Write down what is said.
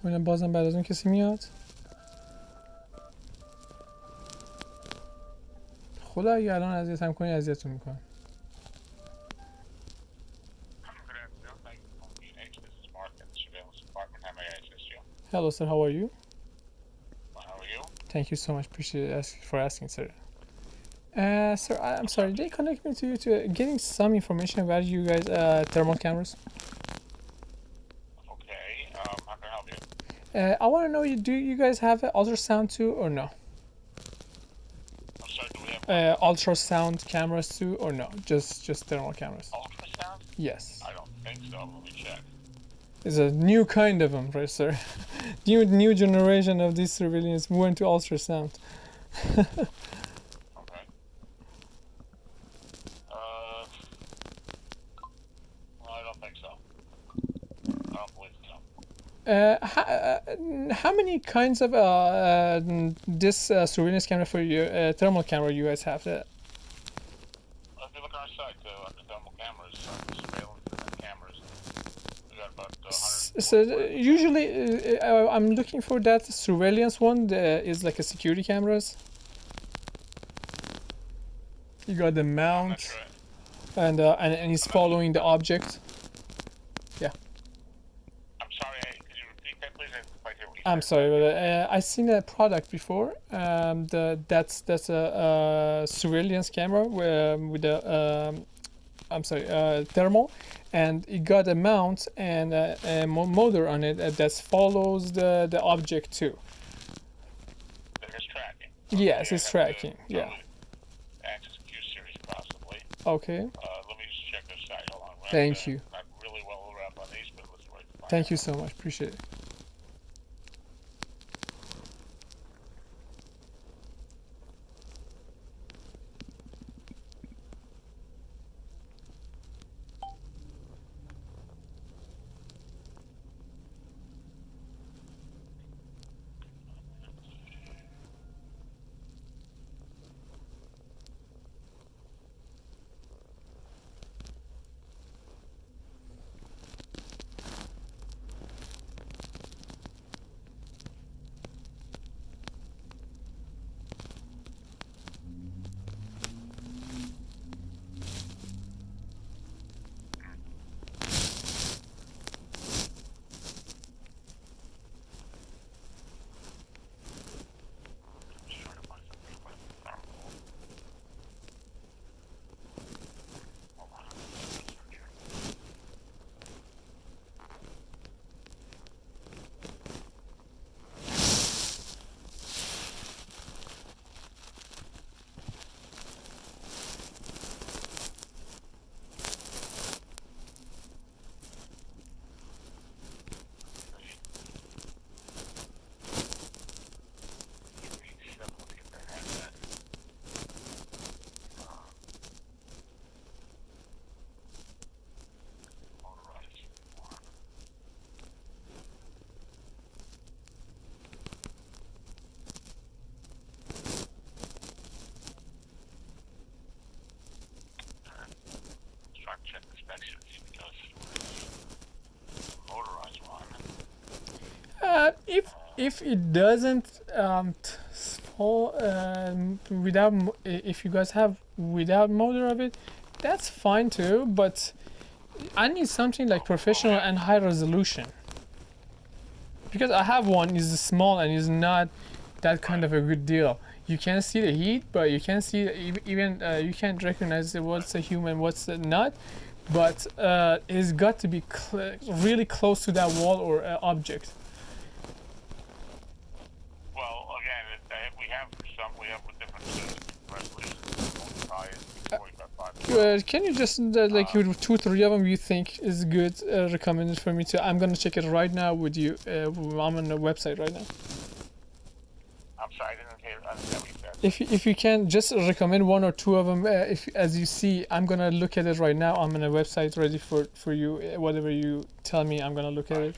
ببینم بازم بعد از اون کسی میاد. خدا اگه الان اذیتم کنی اذیتتون میکنم. Hello sir, how are you? How are you? Thank you so much. Appreciate for asking, sir. Sir, I'm sorry. They connect me to you to getting some information about you guys thermal cameras. Okay. How can I help you? I want to know, do you guys have ultrasound too or no? I'm sorry. Do we have Ultrasound cameras too or no? Just thermal cameras. ultrasound? Yes. I don't think so. Let me check. It's a new kind of them, right, sir? new generation of these surveillance went to ultrasound. Okay. Well, I don't think so. I don't believe so. How many kinds of this surveillance camera for your thermal camera you guys have? If you look on our site, under thermal cameras, surveillance and cameras, we got about 100. So usually I'm looking for that surveillance one that is like a security cameras. You got the mount and he's following the object. I'm sorry. Could you repeat that, please? I didn't quite hear what you I'm said. sorry, but I seen a product before. That's a surveillance camera with a thermal, and it got a mount and a motor on it that follows the object too. There is tracking. Yes, Okay, it's I have tracking. to Yeah. Access Q series possibly. Okay. Let me just check this site. Hold on. Thank you. Not really well wrapped on these, but let's wait to find Thank out. you so much. Appreciate it. Just trying to find something with thermal. Hold on. Search here. Check the specs here, see if it goes through. Motorized one. If it doesn't fall without if you guys have without motor of it, that's fine too. But I need something like professional and high resolution because I have one is small and is not that kind of a good deal. You can see the heat, but you can see even you can't recognize what's a human, what's not. But it's got to be really close to that wall or object. Well, again, we have with different resolutions. Can you just like with 2-3 of them you think is good recommended for me to? I'm gonna check it right now with you. I'm on the website right now. I'm sorry, I didn't understand what you said. If you can just recommend 1 or 2 of them, if as you see, I'm gonna look at it right now. I'm on a website ready for you. Whatever you tell me, I'm gonna look at it.